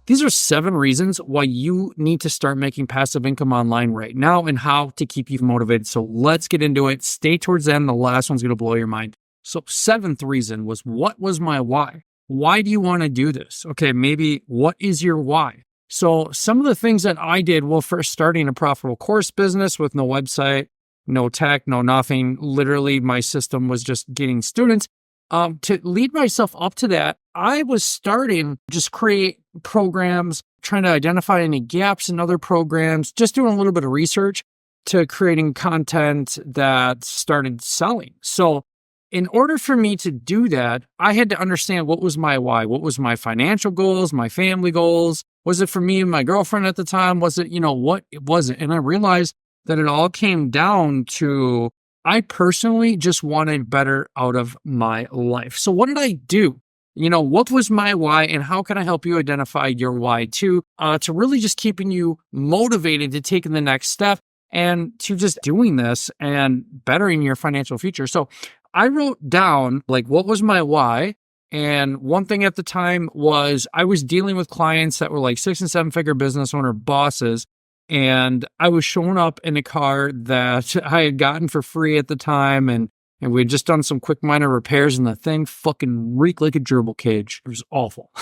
These are 7 reasons why you need to start making passive income online right now and how to keep you motivated. So let's get into it. Stay towards the end. The last one's going to blow your mind. So 7th reason was, what was my why? Why do you want to do this? Okay, maybe what is your why? So some of the things that I did, well, first starting a profitable course business with no website, no tech, no nothing. Literally, my system was just getting students. To lead myself up to that, I was starting just create programs, trying to identify any gaps in other programs, just doing a little bit of research to creating content that started selling. So in order for me to do that, I had to understand what was my why, what was my financial goals, my family goals. Was it for me and my girlfriend at the time? Was it, what was it? And I realized that it all came down to, I personally just wanted better out of my life. So what did I do? What was my why, and how can I help you identify your why too, to really just keeping you motivated to taking the next step and to just doing this and bettering your financial future. So I wrote down what was my why. And one thing at the time was I was dealing with clients that were 6 and 7 figure business owner bosses. And I was showing up in a car that I had gotten for free at the time. And we had just done some quick minor repairs, and the thing fucking reeked like a gerbil cage. It was awful.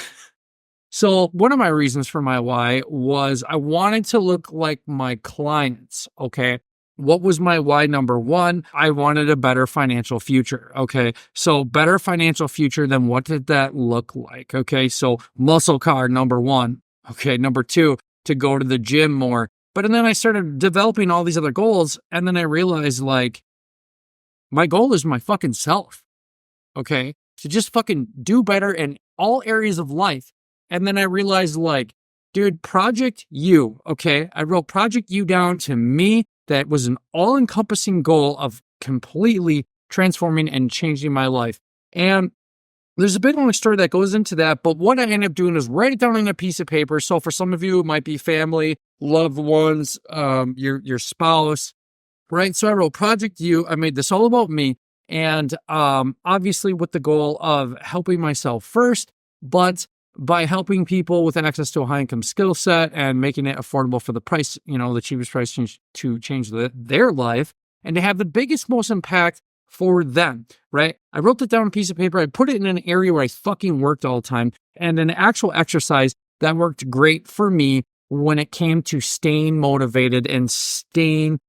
So one of my reasons for my why was I wanted to look like my clients. Okay. What was my why? Number 1, I wanted a better financial future. Okay. So better financial future, then what did that look like? Okay. So muscle car, number 1. Okay. Number 2, to go to the gym more. But then I started developing all these other goals. And then I realized my goal is my fucking self. Okay. To just fucking do better in all areas of life. And then I realized dude, Project You. Okay. I wrote Project You down to me. That was an all-encompassing goal of completely transforming and changing my life. And there's a bit of a story that goes into that, but what I ended up doing is write it down on a piece of paper. So for some of you, it might be family, loved ones, your spouse, right? So I wrote Project You. I made this all about me, and obviously with the goal of helping myself first, but by helping people with access to a high income skill set and making it affordable for the price, the cheapest price to change their life and to have the biggest, most impact for them, right? I wrote that down on a piece of paper. I put it in an area where I fucking worked all the time, and an actual exercise that worked great for me when it came to staying motivated and staying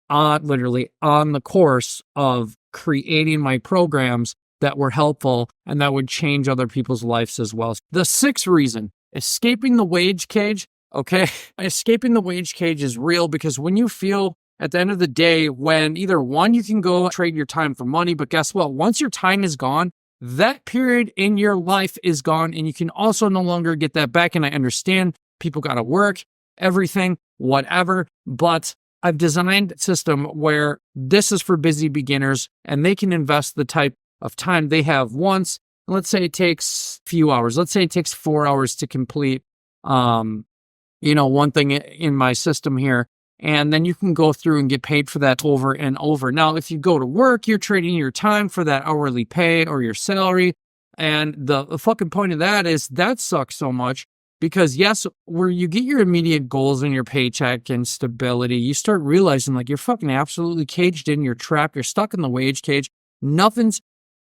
literally on the course of creating my programs that were helpful and that would change other people's lives as well. The 6th reason, escaping the wage cage. Okay. Escaping the wage cage is real, because when you feel at the end of the day, when either one, you can go trade your time for money, but guess what? Once your time is gone, that period in your life is gone, and you can also no longer get that back. And I understand people got to work, everything, whatever, but I've designed a system where this is for busy beginners, and they can invest the type of time they have once. Let's say it takes a few hours. Let's say it takes 4 hours to complete, one thing in my system here. And then you can go through and get paid for that over and over. Now, if you go to work, you're trading your time for that hourly pay or your salary. And the fucking point of that is that sucks so much, because yes, where you get your immediate goals and your paycheck and stability, you start realizing you're fucking absolutely caged in, you're trapped, you're stuck in the wage cage. Nothing's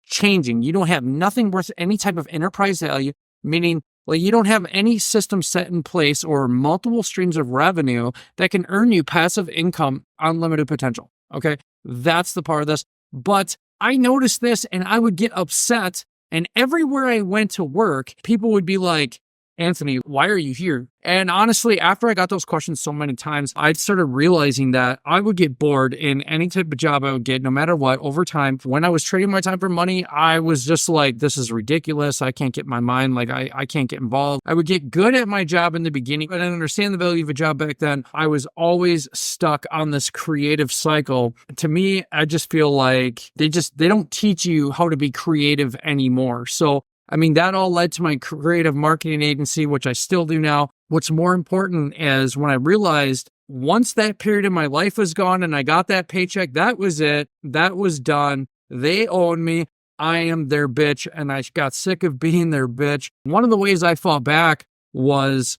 changing. You don't have nothing worth any type of enterprise value, meaning you don't have any system set in place or multiple streams of revenue that can earn you passive income, unlimited potential. Okay. That's the part of this. But I noticed this, and I would get upset, and everywhere I went to work, people would be like, Anthony, why are you here? And honestly, after I got those questions so many times, I started realizing that I would get bored in any type of job I would get, no matter what, over time. When I was trading my time for money, I was just this is ridiculous. I can't get my mind, I can't get involved. I would get good at my job in the beginning, but I didn't understand the value of a job back then. I was always stuck on this creative cycle. To me, I just feel like they don't teach you how to be creative anymore. So that all led to my creative marketing agency, which I still do now. What's more important is when I realized once that period of my life was gone and I got that paycheck, that was it. That was done. They own me. I am their bitch, and I got sick of being their bitch. One of the ways I fought back was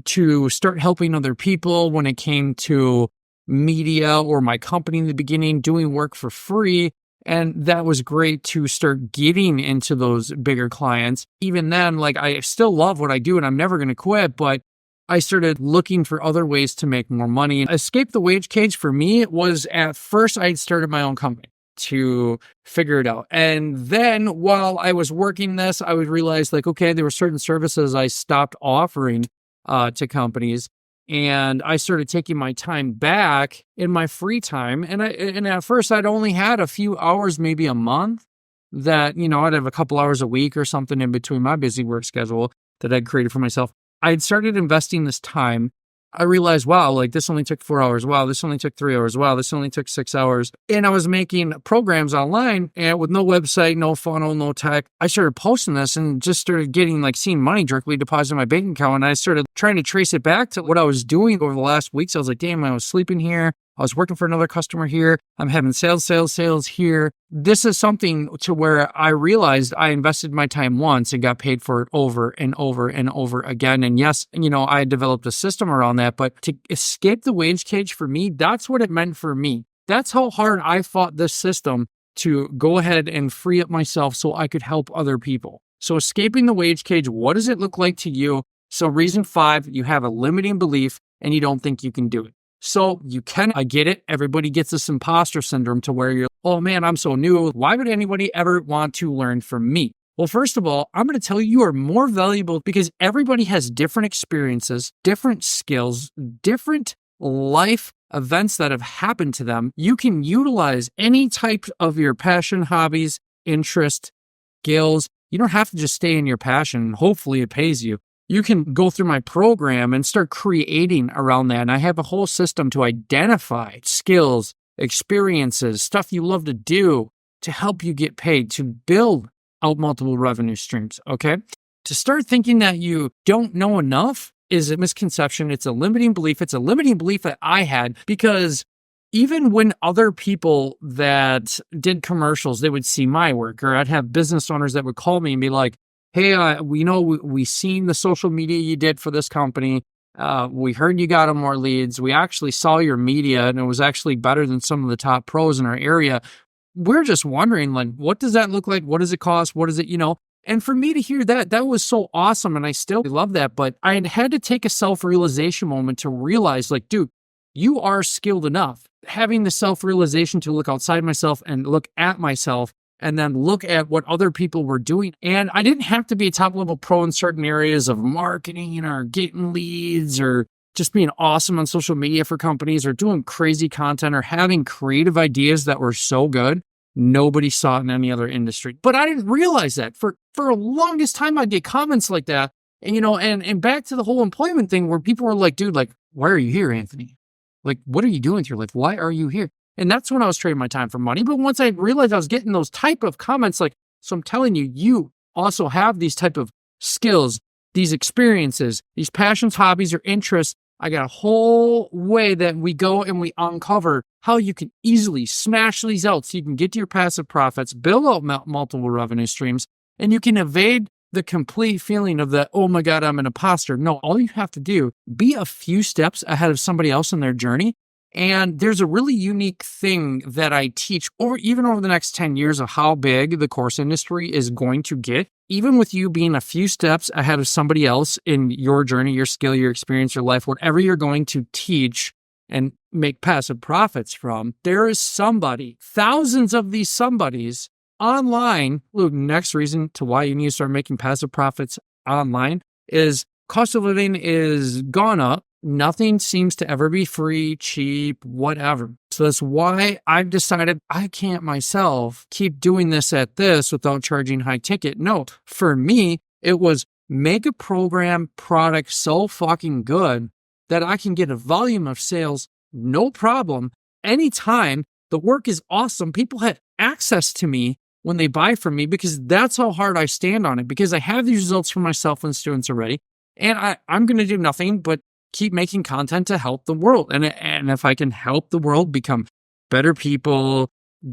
to start helping other people when it came to media or my company in the beginning, doing work for free. And that was great to start getting into those bigger clients. Even then, like, I still love what I do and I'm never going to quit, but I started looking for other ways to make more money. Escape the wage cage for me, it was at first I had started my own company to figure it out. And then while I was working this, I would realize, like, okay, there were certain services I stopped offering to companies. And I started taking my time back in my free time. And at first I'd only had a few hours, maybe a month, that, I'd have a couple hours a week or something in between my busy work schedule that I'd created for myself. I'd started investing this time. I realized, wow, like, this only took 4 hours. Wow, this only took 3 hours. Wow, this only took 6 hours. And I was making programs online and with no website, no funnel, no tech. I started posting this and just started getting, like, seeing money directly deposited in my bank account. And I started trying to trace it back to what I was doing over the last weeks. I was like, damn, I was sleeping here. I was working for another customer here. I'm having sales here. This is something to where I realized I invested my time once and got paid for it over and over and over again. And yes, I developed a system around that, but to escape the wage cage for me, that's what it meant for me. That's how hard I fought this system to go ahead and free up myself so I could help other people. So escaping the wage cage, what does it look like to you? So reason 5, you have a limiting belief and you don't think you can do it. So you can, I get it. Everybody gets this imposter syndrome to where you're, oh man, I'm so new. Why would anybody ever want to learn from me? Well, first of all, I'm going to tell you are more valuable because everybody has different experiences, different skills, different life events that have happened to them. You can utilize any type of your passion, hobbies, interest, skills. You don't have to just stay in your passion. Hopefully it pays you. You can go through my program and start creating around that. And I have a whole system to identify skills, experiences, stuff you love to do to help you get paid, to build out multiple revenue streams, okay? To start thinking that you don't know enough is a misconception. It's a limiting belief. It's a limiting belief that I had because even when other people that did commercials, they would see my work, or I'd have business owners that would call me and be like, hey, we seen the social media you did for this company. We heard you got more leads. We actually saw your media and it was actually better than some of the top pros in our area. We're just wondering, like, what does that look like? What does it cost? What is it, And for me to hear that was so awesome. And I still love that. But I had to take a self-realization moment to realize, like, dude, you are skilled enough. Having the self-realization to look outside myself and look at myself and then look at what other people were doing. And I didn't have to be a top-level pro in certain areas of marketing or getting leads or just being awesome on social media for companies or doing crazy content or having creative ideas that were so good. Nobody saw it in any other industry. But I didn't realize that. For the longest time, I'd get comments like that. And, and back to the whole employment thing where people were like, dude, like, why are you here, Anthony? Like, what are you doing with your life? Why are you here? And that's when I was trading my time for money. But once I realized I was getting those type of comments, like, so I'm telling you, you also have these type of skills, these experiences, these passions, hobbies, or interests. I got a whole way that we go and we uncover how you can easily smash these out so you can get to your passive profits, build out multiple revenue streams, and you can evade the complete feeling of that, oh my God, I'm an imposter. No, all you have to do, be a few steps ahead of somebody else in their journey. And there's a really unique thing that I teach over the next 10 years of how big the course industry is going to get. Even with you being a few steps ahead of somebody else in your journey, your skill, your experience, your life, whatever you're going to teach and make passive profits from, there is somebody, thousands of these somebodies online. Look, next reason to why you need to start making passive profits online is cost of living is gone up. Nothing seems to ever be free, cheap, whatever. So that's why I've decided I can't myself keep doing this at this without charging high ticket. No, for me, it was make a program product so fucking good that I can get a volume of sales, no problem, anytime. The work is awesome. People have access to me when they buy from me because that's how hard I stand on it, because I have these results for myself and students already. And I'm going to do nothing but keep making content to help the world. And if I can help the world become better people,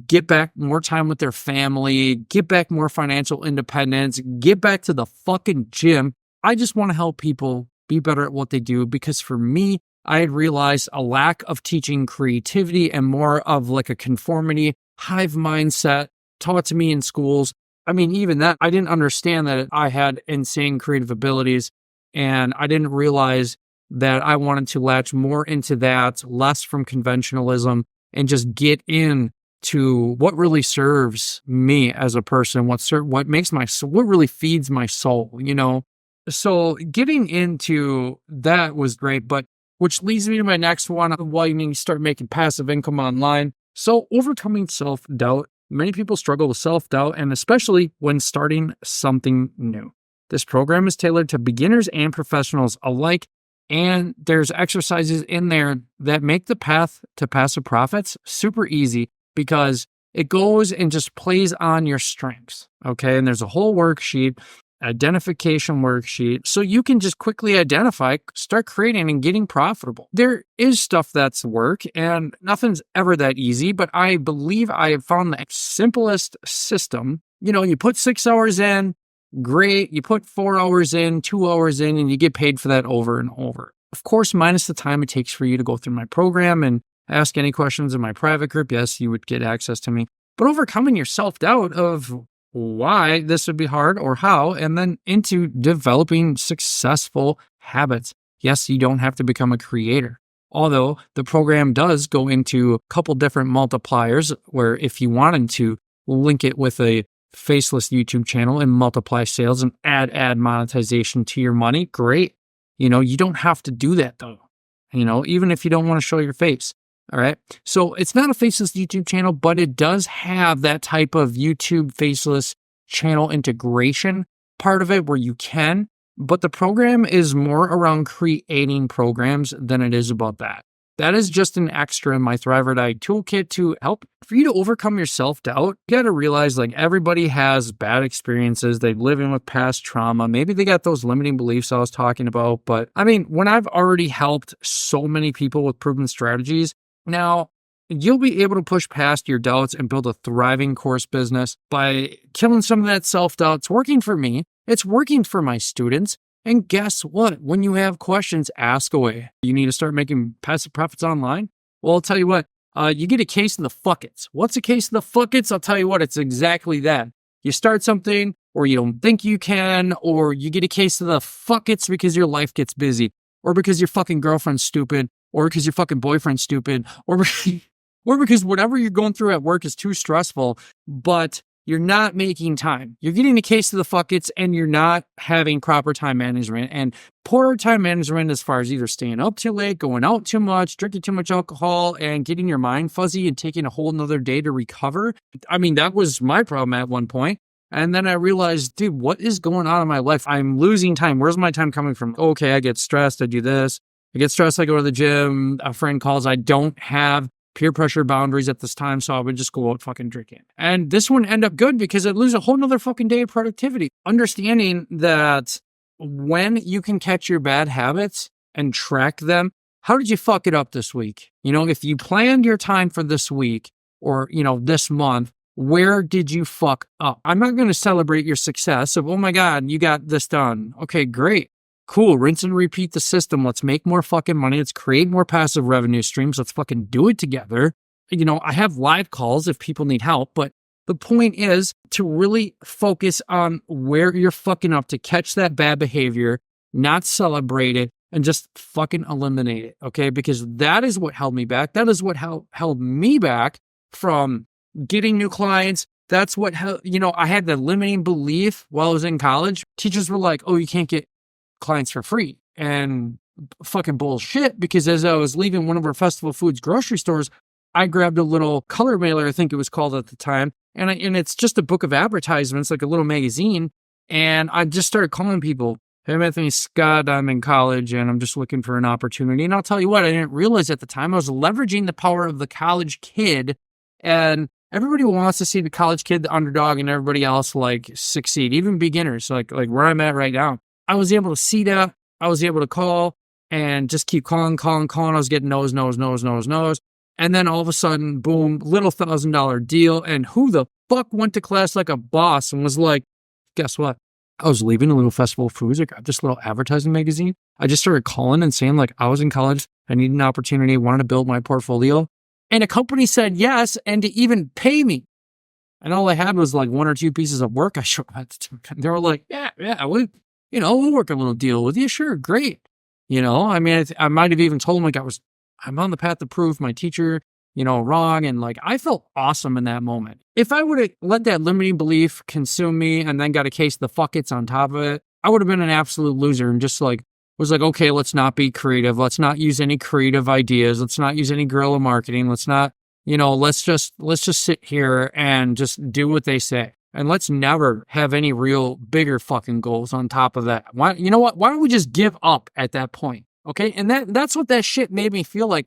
get back more time with their family, get back more financial independence, get back to the fucking gym. I just want to help people be better at what they do. Because for me, I had realized a lack of teaching creativity and more of like a conformity, hive mindset taught to me in schools. I mean, even that, I didn't understand that I had insane creative abilities, and I didn't realize that I wanted to latch more into that, less from conventionalism, and just get in to what really serves me as a person, what makes what really feeds my soul, you know? So getting into that was great, but which leads me to my next one, why you need to start making passive income online. So overcoming self-doubt. Many people struggle with self-doubt, and especially when starting something new. This program is tailored to beginners and professionals alike, and there's exercises in there that make the path to passive profits super easy because it goes and just plays on your strengths, okay? And there's a whole worksheet, identification worksheet, so you can just quickly identify, start creating and getting profitable. There is stuff that's work, and nothing's ever that easy, but I believe I have found the simplest system. You know, you put 6 hours in, great. You put 4 hours in, 2 hours in, and you get paid for that over and over. Of course, minus the time it takes for you to go through my program and ask any questions in my private group. Yes, you would get access to me. But overcoming your self-doubt of why this would be hard or how, and then into developing successful habits. Yes, you don't have to become a creator. Although the program does go into a couple different multipliers where if you wanted to link it with a faceless YouTube channel and multiply sales and add monetization to your money, great. You know, you don't have to do that though. You know, even if you don't want to show your face. All right. So it's not a faceless YouTube channel, but it does have that type of YouTube faceless channel integration part of it where you can, but the program is more around creating programs than it is about that. That is just an extra in my Thrive or Die toolkit to help for you to overcome your self-doubt. You got to realize like everybody has bad experiences. They live in with past trauma. Maybe they got those limiting beliefs I was talking about. But I mean, when I've already helped so many people with proven strategies, now you'll be able to push past your doubts and build a thriving course business by killing some of that self-doubt. It's working for me. It's working for my students. And guess what? When you have questions, ask away. You need to start making passive profits online? Well, I'll tell you what, you get a case of the fuckets. What's a case of the fuckets? I'll tell you what, it's exactly that. You start something, or you don't think you can, or you get a case of the fuckets because your life gets busy, or because your fucking girlfriend's stupid, or because your fucking boyfriend's stupid, or because whatever you're going through at work is too stressful, but you're not making time. You're getting a case of the fuckets and you're not having proper time management. And poor time management as far as either staying up too late, going out too much, drinking too much alcohol, and getting your mind fuzzy and taking a whole nother day to recover. I mean, that was my problem at one point. And then I realized, dude, what is going on in my life? I'm losing time. Where's my time coming from? Okay, I get stressed. I do this. I get stressed. I go to the gym. A friend calls. I don't have peer pressure boundaries at this time, so I would just go out fucking drinking. And this wouldn't end up good because I'd lose a whole nother fucking day of productivity. Understanding that when you can catch your bad habits and track them, how did you fuck it up this week? You know, if you planned your time for this week or, you know, this month, where did you fuck up? I'm not going to celebrate your success of, oh my God, you got this done. Okay, great. Cool, rinse and repeat the system. Let's make more fucking money. Let's create more passive revenue streams. Let's fucking do it together. You know, I have live calls if people need help, but the point is to really focus on where you're fucking up, to catch that bad behavior, not celebrate it, and just fucking eliminate it, okay? Because that is what held me back. That is what held me back from getting new clients. That's what, you know, I had the limiting belief while I was in college. Teachers were like, oh, you can't get clients for free, and fucking bullshit, because as I was leaving one of our Festival Foods grocery stores, I grabbed a little color mailer, I think it was called at the time, and it's just a book of advertisements, like a little magazine, and I just started calling people, hey, I'm Anthony Scott, I'm in college, and I'm just looking for an opportunity. And I'll tell you what, I didn't realize at the time I was leveraging the power of the college kid, and everybody wants to see the college kid, the underdog, and everybody else like succeed, even beginners, like where I'm at right now. I was able to see that. I was able to call and just keep calling. I was getting no's. And then all of a sudden, boom, little $1,000 deal. And who the fuck went to class like a boss and was like, guess what? I was leaving a little festival of foods. I grabbed this little advertising magazine. I just started calling and saying, like, I was in college. I needed an opportunity. I wanted to build my portfolio. And a company said yes, and to even pay me. And all I had was like 1 or 2 pieces of work I showed at the time. They were like, we'll work a little deal with you. Sure, great. I mean, I might have even told them like I'm on the path to prove my teacher, wrong. And like, I felt awesome in that moment. If I would have let that limiting belief consume me and then got a case of the fuck it's on top of it, I would have been an absolute loser and just like, was like, okay, let's not be creative. Let's not use any creative ideas. Let's not use any guerrilla marketing. Let's not, let's just sit here and just do what they say. And let's never have any real bigger fucking goals on top of that. Why, you know what? Why don't we just give up at that point? Okay. And that's what that shit made me feel like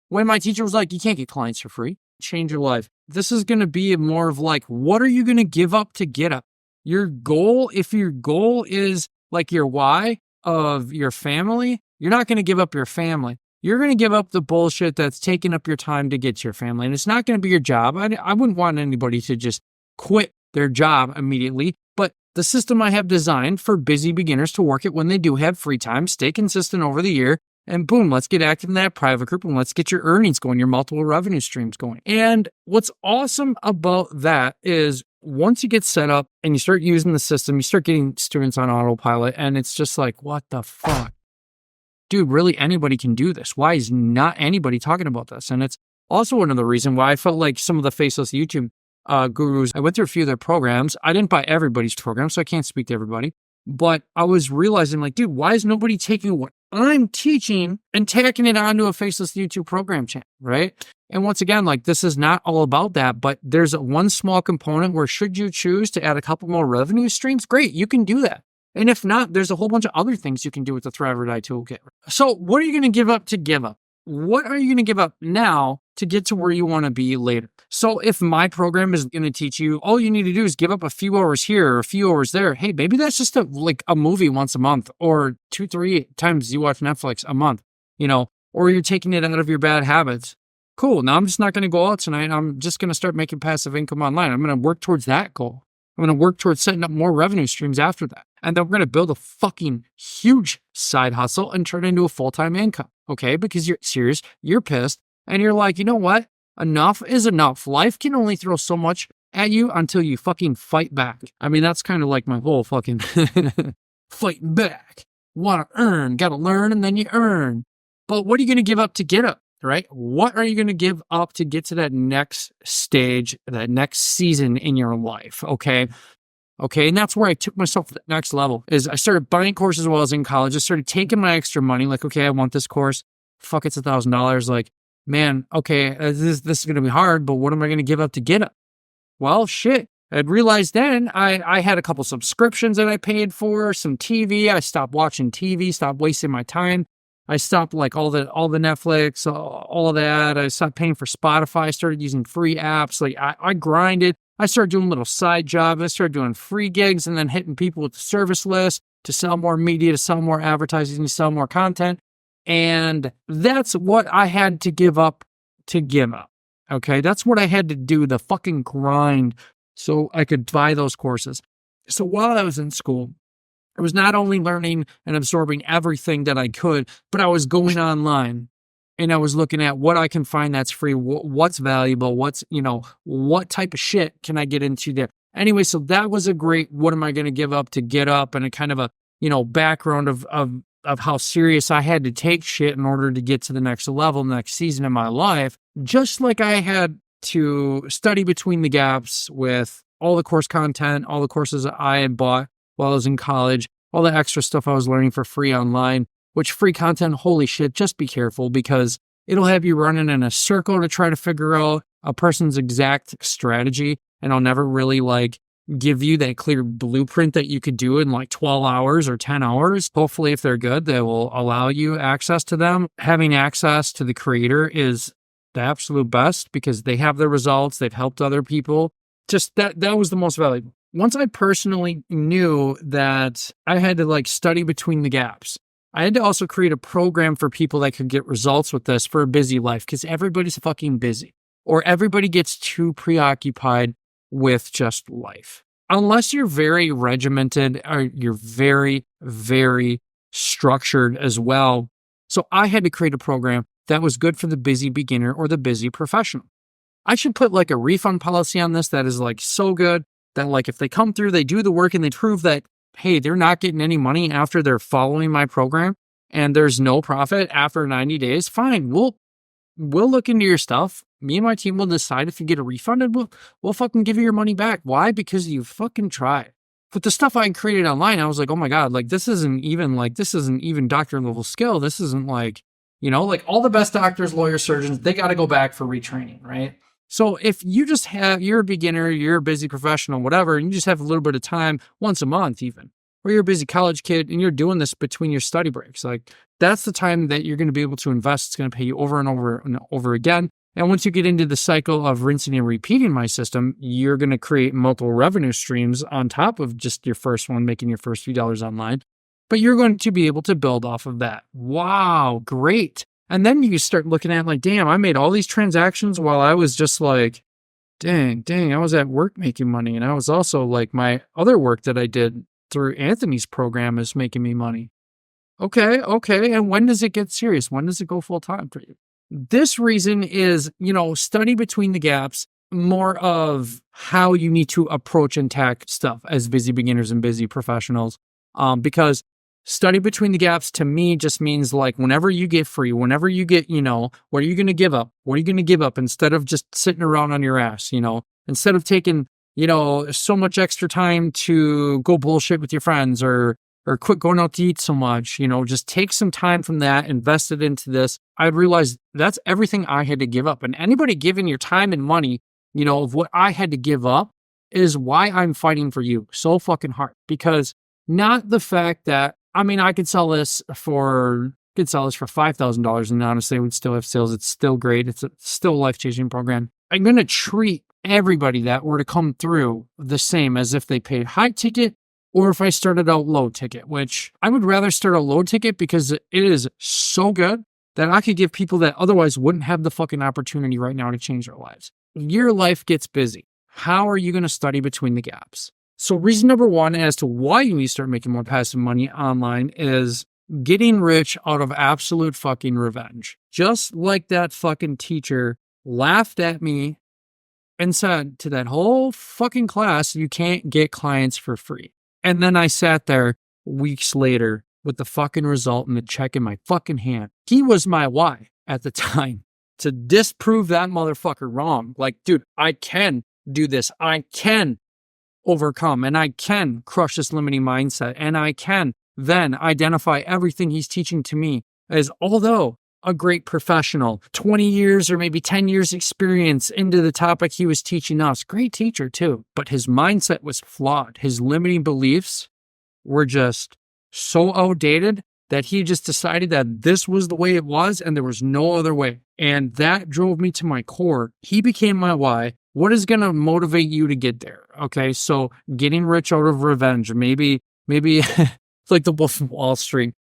when my teacher was like, you can't get clients for free. Change your life. This is going to be more of like, what are you going to give up to get up? Your goal, if your goal is like your why of your family, you're not going to give up your family. You're going to give up the bullshit that's taking up your time to get to your family. And it's not going to be your job. I wouldn't want anybody to just quit their job immediately. But the system I have designed for busy beginners to work it when they do have free time, stay consistent over the year, and boom, let's get active in that private group and let's get your earnings going, your multiple revenue streams going. And what's awesome about that is once you get set up and you start using the system, you start getting students on autopilot and it's just like, what the fuck? Dude, really anybody can do this. Why is not anybody talking about this? And it's also one of the reasons why I felt like some of the faceless YouTube gurus, I went through a few of their programs. I didn't buy everybody's program, so I can't speak to everybody. But I was realizing like, dude, why is nobody taking what I'm teaching and tacking it onto a faceless YouTube program channel, right? And once again, like this is not all about that, but there's one small component where should you choose to add a couple more revenue streams, great, you can do that. And if not, there's a whole bunch of other things you can do with the Thrive or Die toolkit. So what are you going to give up to give up? What are you going to give up now to get to where you want to be later? So if my program is going to teach you, all you need to do is give up a few hours here or a few hours there. Hey, maybe that's just a movie once a month or 2-3 times you watch Netflix a month, or you're taking it out of your bad habits. Cool. Now I'm just not going to go out tonight. I'm just going to start making passive income online. I'm going to work towards that goal. I'm going to work towards setting up more revenue streams after that. And then we're going to build a fucking huge side hustle and turn it into a full-time income. Okay? Because you're serious, you're pissed, and you're like, you know what? Enough is enough. Life can only throw so much at you until you fucking fight back. I mean, that's kind of like my whole fucking fighting back. Want to earn, got to learn, and then you earn. But what are you going to give up to get up, right? What are you going to give up to get to that next stage, that next season in your life? Okay. And that's where I took myself to the next level is I started buying courses while I was in college. I started taking my extra money. Like, okay, I want this course. Fuck, it's $1,000. Like, man, okay, this is going to be hard, but what am I going to give up to get it? Well, shit. I'd realized then I had a couple subscriptions that I paid for, some TV. I stopped watching TV, stopped wasting my time. I stopped like all the Netflix, all of that. I stopped paying for Spotify. I started using free apps. Like I grinded. I started doing little side jobs. I started doing free gigs and then hitting people with the service list to sell more media, to sell more advertising, to sell more content. And that's what I had to give up to give up. Okay. That's what I had to do, the fucking grind, so I could buy those courses. So while I was in school, I was not only learning and absorbing everything that I could, but I was going online and I was looking at what I can find that's free, what's valuable, what type of shit can I get into there. Anyway, so that was a great, what am I going to give up to get up, and a kind of a, background of how serious I had to take shit in order to get to the next level, next season in my life. Just like I had to study between the gaps with all the course content, all the courses I had bought while I was in college, all the extra stuff I was learning for free online, which free content, holy shit, just be careful because it'll have you running in a circle to try to figure out a person's exact strategy. And I'll never really give you that clear blueprint that you could do in 12 hours or 10 hours. Hopefully, if they're good, they will allow you access to them. Having access to the creator is the absolute best because they have the results. They've helped other people. Just that was the most valuable. Once I personally knew that I had to study between the gaps, I had to also create a program for people that could get results with this for a busy life because everybody's fucking busy or everybody gets too preoccupied with just life. unless you're very regimented or you're very, very structured as well. So I had to create a program that was good for the busy beginner or the busy professional. I should put like a refund policy on this that is like so good that like if they come through, they do the work and they prove that, hey, they're not getting any money after they're following my program and there's no profit after 90 days, fine. We'll look into your stuff. Me and my team will decide if you get a refund and we'll fucking give you your money back. Why? Because you fucking tried. But the stuff I created online, I was like, oh my God, like this isn't even doctor level skill. This isn't like, like all the best doctors, lawyers, surgeons, they got to go back for retraining, right? So if you just you're a beginner, you're a busy professional, whatever, and you just have a little bit of time once a month even, or you're a busy college kid and you're doing this between your study breaks, like that's the time that you're going to be able to invest. It's going to pay you over and over and over again. And once you get into the cycle of rinsing and repeating my system, you're going to create multiple revenue streams on top of just your first one, making your first few dollars online. But you're going to be able to build off of that. Wow, great. And then you start looking at like, damn, I made all these transactions while I was just like, dang, I was at work making money. And I was also like, my other work that I did through Anthony's program is making me money. Okay. And when does it get serious? When does it go full time for you? This reason is, study between the gaps, more of how you need to approach and tackle stuff as busy beginners and busy professionals. Because study between the gaps to me just means like whenever you get free, whenever you get, what are you going to give up? What are you going to give up instead of just sitting around on your ass, instead of taking, so much extra time to go bullshit with your friends or quit going out to eat so much, just take some time from that, invest it into this. I realized that's everything I had to give up. And anybody giving your time and money, of what I had to give up is why I'm fighting for you so fucking hard. Because not the fact that, I could sell this for $5,000 and honestly, I would still have sales. It's still great. It's still a life-changing program. I'm going to treat everybody that were to come through the same as if they paid high ticket or if I started out low ticket, which I would rather start a low ticket because it is so good that I could give people that otherwise wouldn't have the fucking opportunity right now to change their lives. Your life gets busy. How are you going to study between the gaps? So reason number one as to why you need to start making more passive money online is getting rich out of absolute fucking revenge. Just like that fucking teacher laughed at me and said to that whole fucking class, you can't get clients for free. And then I sat there weeks later with the fucking result and the check in my fucking hand. He was my why at the time to disprove that motherfucker wrong. Like, dude, I can do this. I can overcome and I can crush this limiting mindset and I can then identify everything he's teaching to me as, although a great professional, 20 years or maybe 10 years experience into the topic he was teaching us, great teacher too, but his mindset was flawed. His limiting beliefs were just so outdated that he just decided that this was the way it was and there was no other way. And that drove me to my core. He became my why. What is going to motivate you to get there? Okay, so getting rich out of revenge. Maybe it's like the Wolf of Wall Street.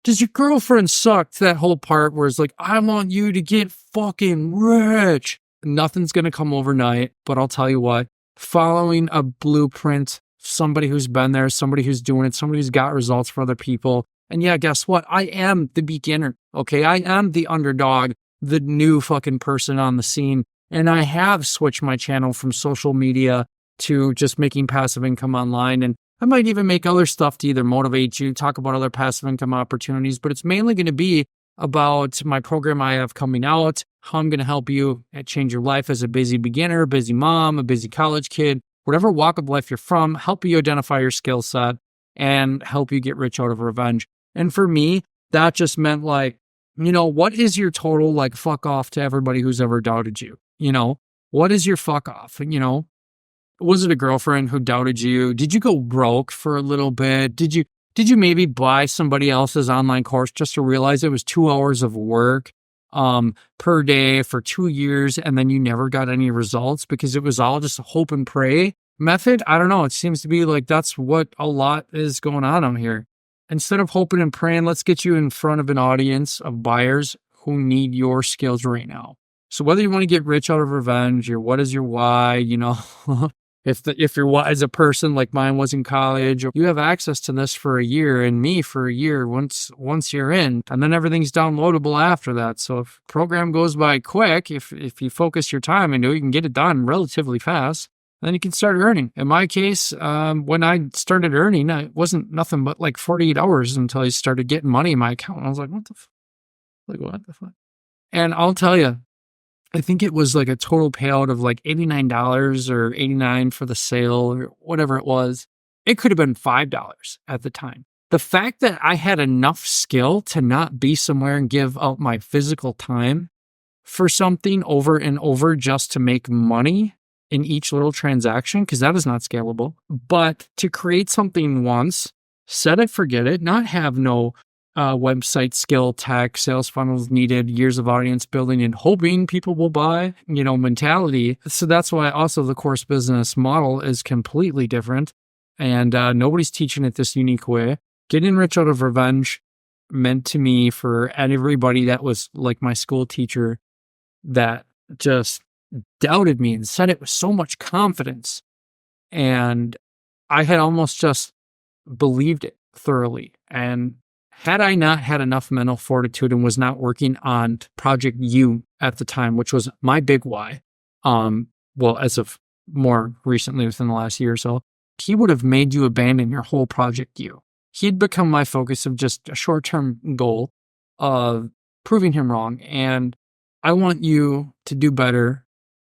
Does your girlfriend suck? That whole part where it's like, I want you to get fucking rich. Nothing's going to come overnight, but I'll tell you what, following a blueprint, somebody who's been there, somebody who's doing it, somebody who's got results for other people. And yeah, guess what? I am the beginner. Okay, I am the underdog, the new fucking person on the scene. And I have switched my channel from social media to just making passive income online. And I might even make other stuff to either motivate you, talk about other passive income opportunities, but it's mainly going to be about my program I have coming out, how I'm going to help you change your life as a busy beginner, busy mom, a busy college kid, whatever walk of life you're from, help you identify your skill set and help you get rich out of revenge. And for me, that just meant like, what is your total like fuck off to everybody who's ever doubted you? What is your fuck off? Was it a girlfriend who doubted you? Did you go broke for a little bit? Did you maybe buy somebody else's online course just to realize it was 2 hours of work per day for 2 years and then you never got any results because it was all just a hope and pray method? I don't know. It seems to be like that's what a lot is going on here. Instead of hoping and praying, let's get you in front of an audience of buyers who need your skills right now. So whether you want to get rich out of revenge or what is your why, If you're wise a person like mine was in college, you have access to this for a year, and me for a year once you're in, and then everything's downloadable after that. So if program goes by quick, if you focus your time into it, you can get it done relatively fast. Then you can start earning. In my case, when I started earning, it wasn't nothing but like 48 hours until I started getting money in my account. And I was like, what the fuck? And I'll tell you, I think it was like a total payout of like $89 or $89 for the sale or whatever it was. It could have been $5 at the time. The fact that I had enough skill to not be somewhere and give out my physical time for something over and over just to make money in each little transaction, because that is not scalable, but to create something once, set it, forget it, not have no website skill, tech, sales funnels needed, years of audience building and hoping people will buy, mentality. So that's why also the course business model is completely different. And nobody's teaching it this unique way. Getting rich out of revenge meant to me for everybody that was like my school teacher that just doubted me and said it with so much confidence. And I had almost just believed it thoroughly. And had I not had enough mental fortitude and was not working on Project U at the time, which was my big why, well, as of more recently within the last year or so, he would have made you abandon your whole Project U. He'd become my focus of just a short-term goal of proving him wrong. And I want you to do better,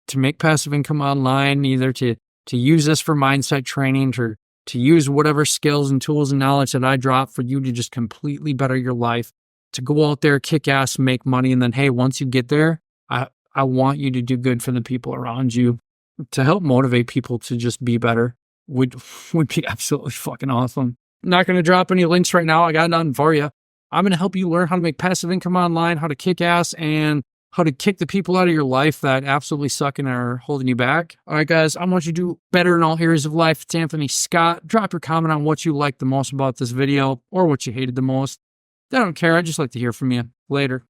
to make passive income online, either to use this for mindset training, to use whatever skills and tools and knowledge that I drop for you to just completely better your life, to go out there, kick ass, make money. And then, hey, once you get there, I want you to do good for the people around you, to help motivate people to just be better would be absolutely fucking awesome. I'm not going to drop any links right now. I got nothing for you. I'm going to help you learn how to make passive income online, how to kick ass, and how to kick the people out of your life that absolutely suck and are holding you back. All right, guys, I want you to do better in all areas of life. It's Anthony Scott. Drop your comment on what you liked the most about this video or what you hated the most. I don't care. I just like to hear from you. Later.